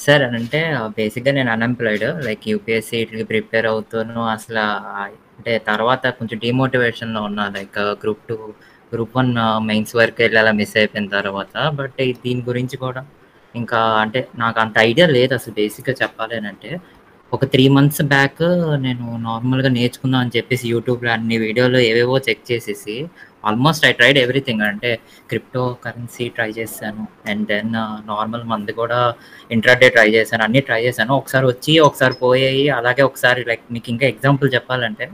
Sir అంటే బేసిక్‌గా నేను అన్‌ఎంప్లాయిడ్. లైక్ యూపీఎస్‌సీ ఈట్లికి ప్రిపేర్ అవుతూను అంటే తర్వాత కొంచెం డీమోటివేషన్‌లో ఉన్నా. లైక్ గ్రూప్ 2, గ్రూప్ 1 మెయిన్స్ వరకెళ్ళి అలా మిస్ అయిపోయిన తర్వాత. బట్ దీని గురించి కూడా ఇంకా అంటే నాకంత ఐడియా లేదసలు బేసిక్‌గా చెప్పాలి అనంటే. ఒక 3 మంత్స్ బ్యాక్ నేను నార్మల్‌గా నేర్చుకుందాం అని చెప్పేసి యూట్యూబ్‌లో అన్ని వీడియోలు ఏవేవో చెక్ చేసేసి ఆల్మోస్ట్ ఐ ట్రైడ్ ఎవ్రీథింగ్. అంటే క్రిప్టో కరెన్సీ ట్రై చేశాను. అండ్ దెన్ నార్మల్ మంది కూడా ఇంట్రాడే ట్రై చేశాను. అన్నీ ట్రై చేశాను. ఒకసారి వచ్చి, ఒకసారి పోయాయి. అలాగే ఒకసారి లైక్ మీకు ఇంకా ఎగ్జాంపుల్ చెప్పాలంటే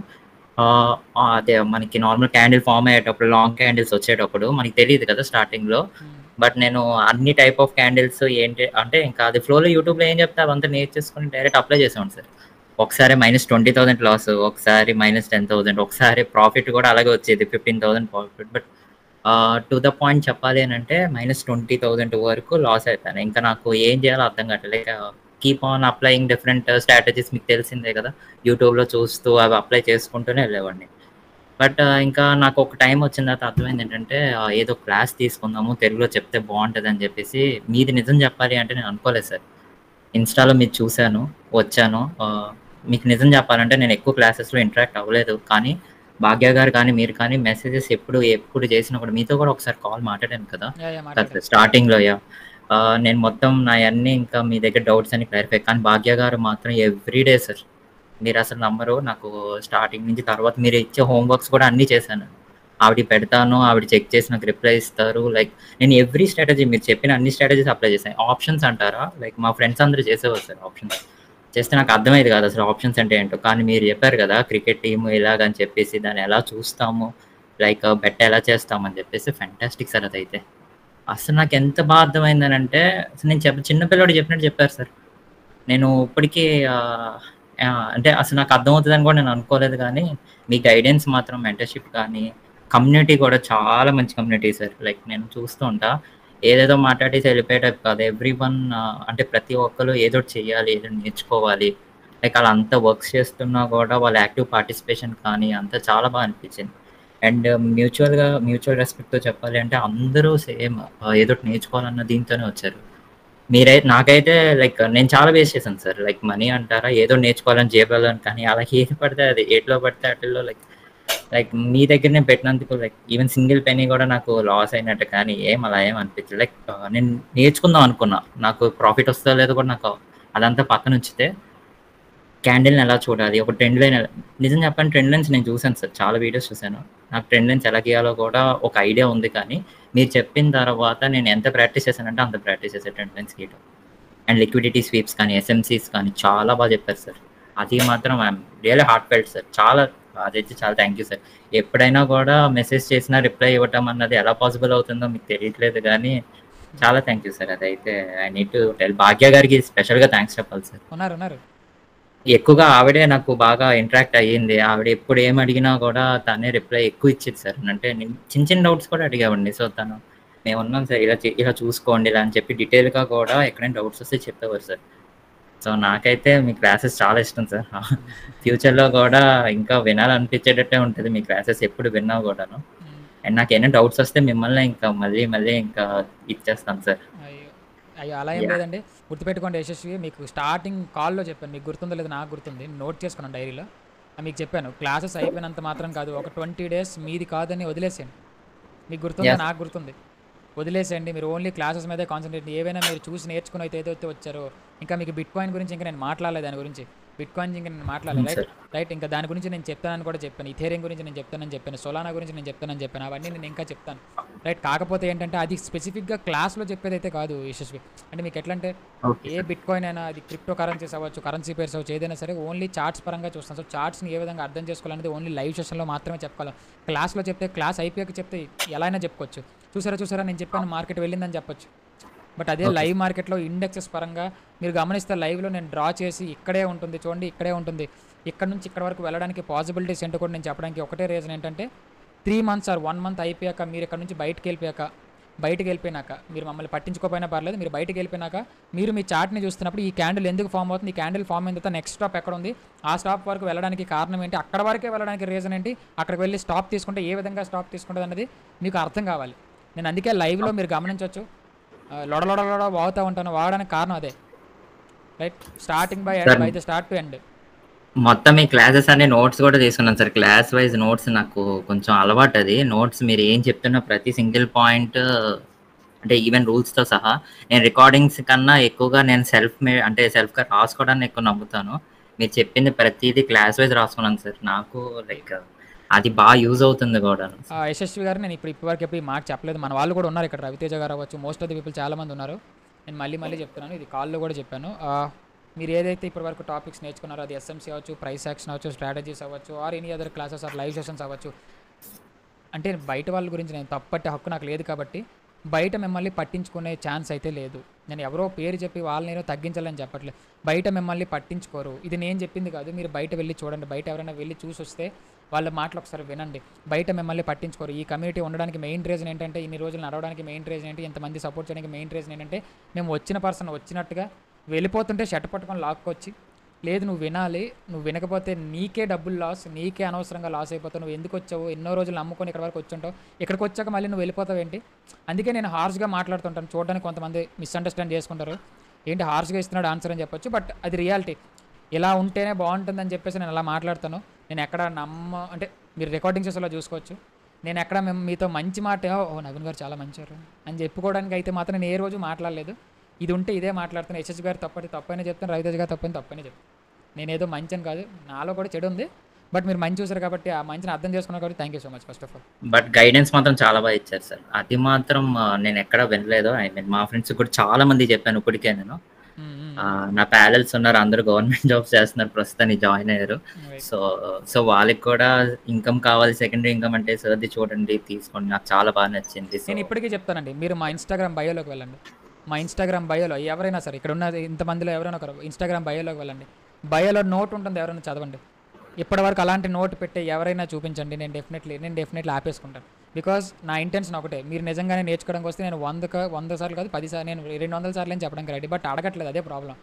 అదే మనకి నార్మల్ క్యాండిల్ ఫార్మ్ అయ్యేటప్పుడు లాంగ్ క్యాండిల్స్ వచ్చేటప్పుడు మనకి తెలీదు కదా స్టార్టింగ్‌లో. బట్ నేను అన్ని టైప్ ఆఫ్ క్యాండిల్స్ ఏంటి అంటే ఇంకా అది ఫ్లోలో యూట్యూబ్‌లో ఏం చెప్తే అవంతా నేర్చేసుకొని డైరెక్ట్ అప్లై చేసేవాడిని సార్. ఒకసారి -20,000 లాస్, ఒకసారి -10,000, ఒకసారి ప్రాఫిట్ కూడా అలాగే వచ్చేది 15,000 profit. But to the point చెప్పాలి అనంటే -20,000 వరకు లాస్ అయిపోయాను. ఇంకా నాకు ఏం చేయాలో అర్థం కావట్లేదు. Like keep on applying different strategies మీకు తెలిసిందే కదా! యూట్యూబ్‌లో చూస్తూ అవి అప్లై చేసుకుంటూనే వెళ్ళేవాడిని. బట్ ఇంకా నాకు ఒక టైం వచ్చిన తర్వాత అర్థమైంది ఏంటంటే ఏదో క్లాస్ తీసుకుందాము తెలుగులో చెప్తే బాగుంటుందని చెప్పేసి మీది నిజం చెప్పాలి అంటే నేను అనుకోలేదు సార్. ఇన్‌స్టాలో మీది చూసాను, వచ్చాను. మీకు నిజం చెప్పాలంటే నేను ఎక్కువ క్లాసెస్‌లో ఇంటరాక్ట్ అవ్వలేదు. కానీ భాగ్య గారు కానీ, మీరు కానీ మెసేజెస్ ఎప్పుడు చేసినా కూడా మీతో కూడా ఒకసారి కాల్ మాట్లాడాను కదా! యాహ్! యాహ్! మాట్లాడాం. స్టార్టింగ్‌లో యాహ్! నేను మొత్తం నాయన్నీ ఇంకా మీ దగ్గర డౌట్స్ అన్ని క్లారిఫై కానీ భాగ్య గారు మాత్రం ఎవ్రీ డే సార్. మీరసలు నమ్మరు. నాకు స్టార్టింగ్ నుంచి తర్వాత మీరు ఇచ్చే హోమ్ వర్క్స్ కూడా అన్నీ చేశాను. ఆవిడకి పెడతాను. ఆవిడ చెక్ చేసి నాకు రిప్లై ఇస్తారు. లైక్ నేను ఎవ్రీ స్ట్రాటజీ మీరు చెప్పిన అన్ని స్ట్రాటజీస్ అప్లై చేశాను. ఆప్షన్స్ అంటారా? లైక్ మా ఫ్రెండ్స్ అందరూ చేసేవారు సార్ ఆప్షన్స్. చేస్తే నాకు అర్థమయ్యేది కాదు అసలు ఆప్షన్స్ అంటే ఏంటో. కానీ మీరు చెప్పారు కదా! క్రికెట్ టీమ్ ఇలాగని చెప్పేసి దాన్ని ఎలా చూస్తాము, లైక్ బెట్ ఎలా చేస్తామని చెప్పేసి ఫెంటాస్టిక్ సార్ అదైతే. అసలు నాకెంత బా అర్థమైందనంటే అసలు నేను చిన్న పిల్లోడికి చెప్పినట్టు చెప్పారు సార్. నేను ఇప్పటికీ అంటే అసలు నాకు అర్థమవుతదని కూడా నేను అనుకోలేదు గానీ, మీ గైడెన్స్ మాత్రం మెంటర్‌షిప్ కానీ, కమ్యూనిటీ కూడా చాలా మంచి కమ్యూనిటీ సార్. లైక్ నేను చూస్తూ ఉంటా. ఏదేదో మాట్లాడేసి వెళ్ళిపోయే టైప్ కాదు. ఎవ్రీవన్ అంటే ప్రతి ఒక్కళ్ళు ఏదో ఒకటి చేయాలి, ఏదో నేర్చుకోవాలి. లైక్ ఆళ్ళంతా వర్క్స్ చేస్తున్నా కూడా వాళ్ళ యాక్టివ్ పార్టిసిపేషన్ కానీ అంతా చాలా బా అనిపించింది. అండ్ మ్యూచువల్ రెస్పెక్ట్‌తో చెప్పాలి అంటే అందరూ సేమ్ ఏదో ఒకటి నేర్చుకోవాలన్న దీంతోనే వచ్చారు. నాకైతే లైక్ నేను చాలా వేస్ట్ చేశాను సార్. లైక్ మనీ అంటారా? ఏదో నేర్చుకోవాలని జేబులోని కానీ అలా ఏది పడితే అది ఎట్లో పడితే ఆటిల్లో లైక్ లైక్ మీ దగ్గర నేను పెట్టినందుకు లైక్ ఈవెన్ సింగిల్ పెన్నీ కూడా నాకు లాస్ అయినట్టు కానీ అలా ఏం అనిపించలేదు. లైక్ నేను నేర్చుకుందాం అనుకున్నా. నాకు ప్రాఫిట్ వస్తదో లేదో కూడా నాకు అదంతా పక్కనుంచితే క్యాండిల్‌ని ఎలా చూడాలి? ఒక ట్రెండ్ లైన్ నిజం చెప్పాలంటే ట్రెండ్ లైన్స్ నేను చూసాను సార్. చాలా వీడియోస్ చూసాను. నాకు ట్రెండ్ లైన్స్ ఎలా గీయాలో కూడా ఒక ఐడియా ఉంది కానీ, మీరు చెప్పిన తర్వాత నేను ఎంత ప్రాక్టీస్ చేశానంటే అంత ప్రాక్టీస్ చేశా ట్రెండ్ లైన్స్ గీయడం. అండ్ లిక్విడిటీ స్వీప్స్ కానీ, ఎస్ఎంసీస్ కానీ చాలా బాగా చెప్పారు సార్. అది మాత్రం I'm really heart felt sir. అదైతే చాలా థ్యాంక్ యూ సార్. ఎప్పుడైనా కూడా మెసేజ్ చేసినా రిప్లై ఇవ్వటం అన్నది ఎలా పాసిబుల్ అవుతుందో మీకు తెలియట్లేదు గానీ, చాలా థ్యాంక్ యూ సార్. అదైతే ఐ నీడ్ టు టెల్ భాగ్య గారికి స్పెషల్‌గా థాంక్స్ చెప్పాలి సార్. ఉన్నారు. ఎక్కువగా ఆవిడే నాకు బాగా ఇంటరాక్ట్ అయ్యింది. ఆవిడ ఎప్పుడు ఏమి అడిగినా కూడా తనే రిప్లై ఎక్కువ ఇచ్చేది సార్. అంటే నేను చిన్న డౌట్స్ కూడా అడిగేవాడిని. సో, తను మేమున్నాం సార్ ఇలా చూసుకోండి ఇలా అని చెప్పి డీటెయిల్‌గా కూడా ఎక్కడైనా డౌట్స్ వస్తే చెప్పేవారు సార్. సో, నాకైతే మీ క్లాసెస్ చాలా ఇష్టం సార్. ఫ్యూచర్‌లో కూడా ఇంకా వినాలనిపించేటట్టే ఉంటది మీ క్లాసెస్ ఎప్పుడు విన్నా కూడాను. అండ్ నాకేమైనా డౌట్స్ వస్తే మిమ్మల్నే ఇంకా మళ్ళీ ఇంకా ఇచ్చేస్తాను సార్. అయ్యో! అయ్యో! అలా ఏం యాహ్! లేదండి. గుర్తుపెట్టుకోండి యశస్వి, మీకు స్టార్టింగ్ కాల్‌లో చెప్పాను. మీకు గుర్తుందో లేదో నాకు గుర్తుంది. నోట్ చేసుకున్నాను డైరీలో. మీకు చెప్పాను. క్లాసెస్ అయిపోయినంత మాత్రం కాదు. ఒక 20 డేస్ మీది కాదని వదిలేసేయండి. మీకు గుర్తుందా? యాహ్! నాకు గుర్తుంది. వదిలేసేయండి. మీరు ఓన్లీ క్లాసెస్ మీదే కాన్సంట్రేట్. ఏవైనా మీరు చూసి నేర్చుకుని ఏదైతే వచ్చారో, ఇంకా మీకు బిట్‌కాయిన్ గురించి ఇంకా నేను మాట్లాడలేదు దాని గురించి. బిట్‌కాయిన్ ఇంకా నేను మాట్లాడలేదు. అవును సార్. రైట్. ఇంకా దాని గురించి నేను చెప్తానని కూడా చెప్పాను. ఇథేరియం గురించి నేను చెప్తానని చెప్పాను. సోలానా గురించి నేను చెప్తానని చెప్పాను. అవన్నీ నేను ఇంకా చెప్తాను. రైట్. కాకపోతే ఏంటంటే అది స్పెసిఫిక్‌గా క్లాస్‌లో చెప్పేదైతే కాదు యశస్వి. అంటే మీకు ఎట్లా అంటే ఓకే ఏ సార్. బిట్‌కాయిన్ అయినా అది క్రిప్టో కరెన్సీస్ అవ్వచ్చు, కరెన్సీ పేర్స్ అవ్వచ్చు, ఏదైనా సరే ఓన్లీ చార్ట్స్ పరంగా చూస్తాను. సో చార్ట్స్‌ని ఏ విధంగా అర్థం చేసుకోవాలనేది ఓన్లీ లైవ్ సెషన్‌లో మాత్రమే చెప్పగలం. క్లాస్‌లో చెప్తే క్లాస్ అయిపోయాక చెప్తే ఎలా అయినా చెప్పుకోవచ్చు. చూసారా నేను చెప్పాను మార్కెట్ వెళ్ళిందని చెప్పొచ్చు. బట్ అదే ఓకే లైవ్ సార్. మార్కెట్లో ఇండెక్సెస్ పరంగా మీరు గమనిస్తే లైవ్లో నేను డ్రా చేసి ఇక్కడే ఉంటుంది చూడండి, ఇక్కడే ఉంటుంది. ఇక్కడ నుంచి ఇక్కడ వరకు వెళ్ళడానికి పాసిబిలిటీస్ ఏంటో కూడా నేను చెప్పడానికి ఒకటే రీజన్ ఏంటంటే 3 మంత్స్ ఆర్ 1 మంత్ అయిపోయాక మీరు ఇక్కడ నుంచి బయటికి వెళ్ళిపోయినాక మీరు మమ్మల్ని పట్టించుకోపోయినా పర్లేదు, మీరు బయటికి వెళ్ళిపోయినాక మీరు మీ చార్ట్ని చూస్తున్నప్పుడు ఈ క్యాండిల్ ఎందుకు ఫామ్ అవుతుంది, ఈ క్యాండిల్ ఫామ్ అయిన తర్వాత నెక్స్ట్ స్టాప్ ఎక్కడ ఉంది, ఆ స్టాప్ వరకు వెళ్ళడానికి కారణం ఏంటి, అక్కడ వరకే వెళ్ళడానికి రీజన్ ఏంటి, అక్కడికి వెళ్ళి స్టాప్ తీసుకుంటే ఏ విధంగా స్టాప్ తీసుకుంటుంది అనేది మీకు అర్థం కావాలి. నేను అందుకే లైవ్లో మీరు గమనించవచ్చు లొడ వాగుతూ ఉంటాను. వాడడానికి కారణం అదే. Right? Starting by end, sir by the start to end. మొత్తం మీ క్లాసెస్ అన్ని నోట్స్ కూడా తీసుకున్నాను సార్. క్లాస్ వైజ్ నోట్స్ నాకు కొంచెం అలవాటు అది. నోట్స్ మీరు ఏం చెప్తున్నా ప్రతి సింగిల్ పాయింట్ అంటే ఈవెన్ రూల్స్‌తో సహా నేను రికార్డింగ్స్ కన్నా ఎక్కువగా నేను అంటే సెల్ఫ్‌గా రాసుకోవడాన్ని ఎక్కువ నమ్ముతాను. మీరు చెప్పింది ప్రతీది క్లాస్ వైజ్ రాసుకున్నాను సార్. నాకు లైక్ అది యూజ్ అవుతుంది గూడాను సార్. యశస్వి గారు, నేను ఇప్పటివరకు ఎప్పుడు ఈ మాట చెప్పలేదు. మన వాళ్ళు కూడా ఉన్నారు ఇక్కడ, రవితేజ గారు అవ్వచ్చు, మోస్ట్ ఆఫ్ ది పీపుల్ చాలామంది ఉన్నారు. నేను మళ్ళీ చెప్తున్నాను, ఇది కాల్‌లో కూడా చెప్పాను. మీరు ఏదైతే ఇప్పటివరకు టాపిక్స్ నేర్చుకున్నారో అది ఎస్ఎంసీ అవ్వచ్చు, ప్రైస్ యాక్షన్ అవ్వచ్చు, స్ట్రాటజీస్ అవ్వచ్చు, or any other classes or live sessions అవ్వచ్చు. అంటే బయట వాళ్ళ గురించి నేను తప్పట్టే హక్కు నాకు లేదు కాబట్టి బయట మిమ్మల్ని పట్టించుకునే ఛాన్స్ అయితే లేదు. నేను ఎవరో పేరు చెప్పి వాళ్ళని తగ్గించాలని చెప్పట్లేదు. బయట మిమ్మల్ని పట్టించుకోరు. ఇది నేను చెప్పింది కాదు, మీరు బయట వెళ్ళి చూడండి. బయట ఎవరైనా వెళ్ళి చూసి వస్తే వాళ్ళ మాటలు ఒకసారి వినండి. బయట మిమ్మల్ని పట్టించుకోరు. ఈ కమ్యూనిటీ ఉండడానికి మెయిన్ రీజన్ ఏంటంటే, ఇన్ని రోజులు నడవడానికి మెయిన్ రీజన్ ఏంటి, ఇంతమంది సపోర్ట్ చేయడానికి మెయిన్ రీజన్ ఏంటంటే, మేము వచ్చిన పర్సన్ వచ్చినట్టుగా వెళ్ళిపోతుంటే షర్ట్ పట్టుకొని లాక్కొచ్చి, లేదు నువ్వు వినాలి, నువ్వు వినకపోతే నీకే డబ్బులు లాస్, నీకే అనవసరంగా లాస్ అయిపోతావు, నువ్వు ఎందుకు వచ్చావు, ఎన్నో రోజులు నమ్ముకొని ఇక్కడ వరకు వచ్చుంటావు, ఇక్కడికి వచ్చాక మళ్ళీ నువ్వు వెళ్ళిపోతావు ఏంటి. అందుకే నేను హార్ష్గా మాట్లాడుతుంటాను. చూడడానికి కొంతమంది మిస్అండర్స్టాండ్ చేసుకుంటారు, ఏంటి హార్ష్గా ఇస్తున్నాడు ఆన్సర్ అని చెప్పొచ్చు. బట్ అది రియాలిటీ. ఇలా ఉంటేనే బాగుంటుందని చెప్పేసి నేను అలా మాట్లాడతాను. నేను ఎక్కడ అంటే మీరు రికార్డింగ్ చేసేలా చూసుకోవచ్చు. నేను ఎక్కడ మీతో మంచి మాట నవీన్ గారు చాలా మంచివారు అని చెప్పుకోవడానికి అయితే మాత్రం నేను ఏ రోజు మాట్లాడలేదు. ఇది ఉంటే ఇదే మాట్లాడుతాను. యశస్ గారు తప్పని చెప్తాను, రవితేజ గారు తప్పని చెప్తాను. నేనేదో మంచి అని కాదు, నాలో కూడా చెడు ఉంది. బట్ మీరు మంచి చూసారు కాబట్టి ఆ మంచిని అర్థం చేసుకున్నారు కాబట్టి thank you so much first of all. But guidance మాత్రం చాలా బాగా ఇచ్చారు సార్. అది మాత్రం నేను ఎక్కడ వినలేదు. ఐ మీన్ మా ఫ్రెండ్స్ కూడా చాలా మంది చెప్పాను ఇప్పటికే నేను. నా ప్యారల్స్ ఉన్నారు, అందరూ గవర్నమెంట్ జాబ్స్ చేస్తున్నారు, ప్రస్తుతానికి జాయిన్ అయ్యారు. సో వాళ్ళకి కూడా ఇన్కమ్ కావాలి, సెకండరీ ఇన్కమ్ అంటే సర్ది చూడండి, తీసుకోండి. నాకు చాలా బాగా నచ్చింది. నేను ఇప్పటికీ చెప్తానండి, మీరు మా ఇన్స్టాగ్రామ్ బయోలోకి వెళ్ళండి. మా ఇన్స్టాగ్రామ్ బయోలో ఎవరైనా సరే, ఇక్కడ ఉన్న ఇంతమందిలో ఎవరైనా ఒకరు ఇన్స్టాగ్రామ్ బయోలోకి వెళ్ళండి. బయోలో నోట్ ఉంటుంది, ఎవరైనా చదవండి. ఇప్పటివరకు అలాంటి నోట్ పెట్టి ఎవరైనా చూపించండి, నేను డెఫినెట్లీ ఆపేసుకుంటాను. బికాజ్ నా ఇంటెన్షన్ ఒకటే, మీరు నిజంగానే నేర్చుకోవడానికి వస్తే నేను 100 సార్లు కాదు 10 సార్లు, నేను 200 సార్లు అని చెప్పడానికి రెడీ. బట్ అడగట్లేదు, అదే ప్రాబ్లం.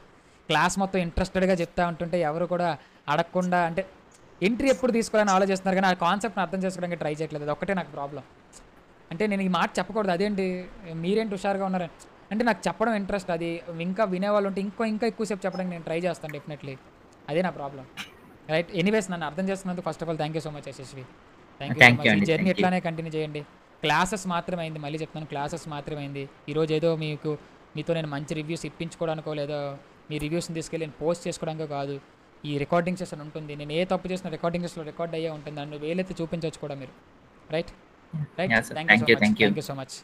క్లాస్ మొత్తం ఇంట్రెస్టెడ్గా చెప్తా ఉంటుంటే ఎవరు కూడా అడగకుండా, అంటే ఎంట్రీ ఎప్పుడు తీసుకోవాలని ఆలోచిస్తున్నారు కానీ ఆ కాన్సెప్ట్ని అర్థం చేసుకోవడానికి ట్రై చేయట్లేదు. అది ఒకటే నాకు ప్రాబ్లం. అంటే నేను ఈ మాట చెప్పకూడదు, అదేంటి మీరేంటి హుషారుగా ఉన్నారు అంటే, నాకు చెప్పడం ఇంట్రెస్ట్. అది ఇంకా వినేవాళ్ళు ఉంటే ఇంకా ఎక్కువసేపు చెప్పడానికి నేను ట్రై చేస్తాను డెఫినెట్లీ. అదే నా ప్రాబ్లం. రైట్, ఎనీవేస్ నన్ను అర్థం చేస్తున్నందుకు first of all thank you so much Yashasvi. Thank you so much. ఈ జర్నీ ఇట్లానే కంటిన్యూ చేయండి. క్లాసెస్ మాత్రమైంది, మళ్ళీ చెప్తాను, క్లాసెస్ మాత్రమైంది. ఈరోజు ఏదో మీతో నేను మంచి రివ్యూస్ ఇప్పించుకోవడానికో లేదో మీ రివ్యూస్ని తీసుకెళ్ళి నేను పోస్ట్ చేసుకోవడానికో కాదు. ఈ రికార్డింగ్ సెషన్ ఉంటుంది, నేను ఏ తప్పు చేసిన రికార్డింగ్ సెషన్లో రికార్డ్ అయ్యే ఉంటుంది, నన్ను వేలైతే చూపించవచ్చు కూడా మీరు. Right thank you so much.